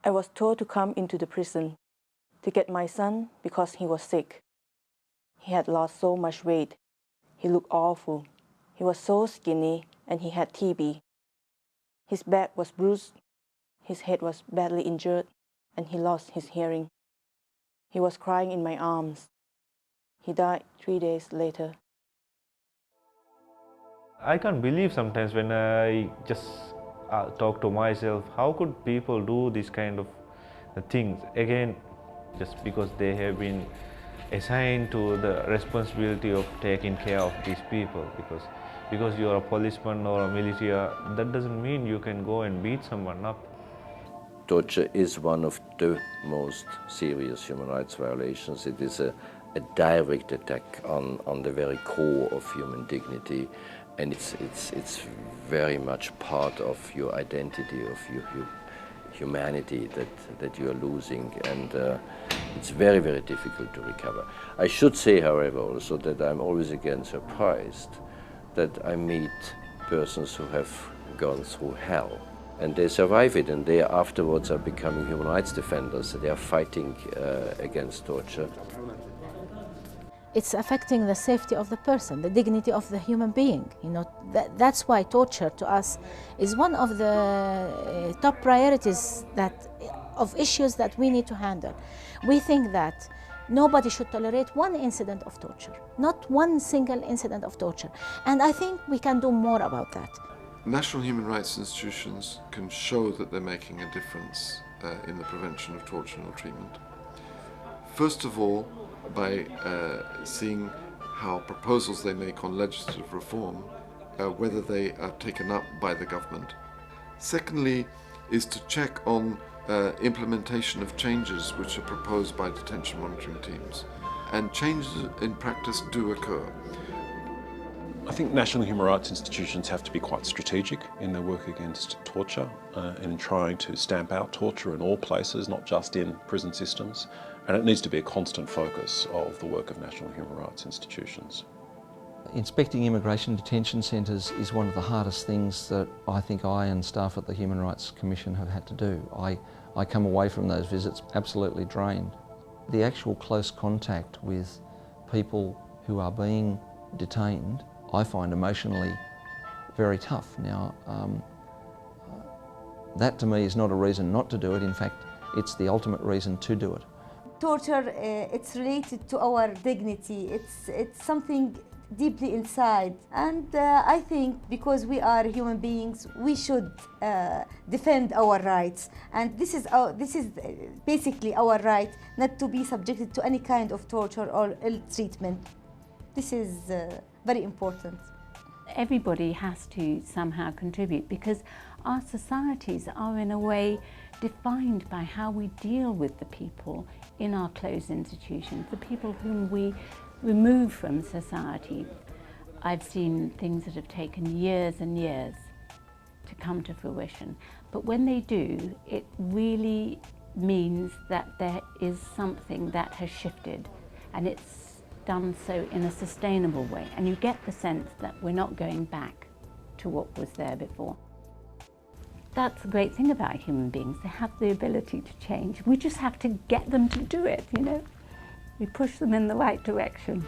I was told to come into the prison to get my son because he was sick. He had lost so much weight. He looked awful. He was so skinny and he had TB. His back was bruised, his head was badly injured, and he lost his hearing. He was crying in my arms. He died 3 days later. I can't believe sometimes when I just talk to myself, how could people do this kind of things? Again, just because they have been assigned to the responsibility of taking care of these people. Because you're a policeman or a military, that doesn't mean you can go and beat someone up. Torture is one of the most serious human rights violations. It is a direct attack on the very core of human dignity, and it's very much part of your identity, of your humanity that you are losing, and it's very, very difficult to recover. I should say, however, also that I'm always again surprised that I meet persons who have gone through hell and they survive it, and they afterwards are becoming human rights defenders. They are fighting against torture. It's affecting the safety of the person, the dignity of the human being. You know, that's why torture to us is one of the top priorities of issues that we need to handle. We think that nobody should tolerate one incident of torture, not one single incident of torture. And I think we can do more about that. National human rights institutions can show that they're making a difference in the prevention of torture and ill treatment. First of all, by seeing how proposals they make on legislative reform, whether they are taken up by the government. Secondly, is to check on implementation of changes which are proposed by detention monitoring teams. And changes in practice do occur. I think national human rights institutions have to be quite strategic in their work against torture and in trying to stamp out torture in all places, not just in prison systems. And it needs to be a constant focus of the work of national human rights institutions. Inspecting immigration detention centres is one of the hardest things that I think I and staff at the Human Rights Commission have had to do. I come away from those visits absolutely drained. The actual close contact with people who are being detained, I find emotionally very tough. Now, that to me is not a reason not to do it. In fact, it's the ultimate reason to do it. Torture, it's related to our dignity. It's something deeply inside, and I think because we are human beings, we should defend our rights, and this is basically our right not to be subjected to any kind of torture or ill treatment. This is very important. Everybody has to somehow contribute, because our societies are in a way defined by how we deal with the people in our closed institutions, the people whom we remove from society. I've seen things that have taken years and years to come to fruition, but when they do, it really means that there is something that has shifted, and it's done so in a sustainable way, and you get the sense that we're not going back to what was there before. That's the great thing about human beings. They have the ability to change. We just have to get them to do it, you know. We push them in the right direction.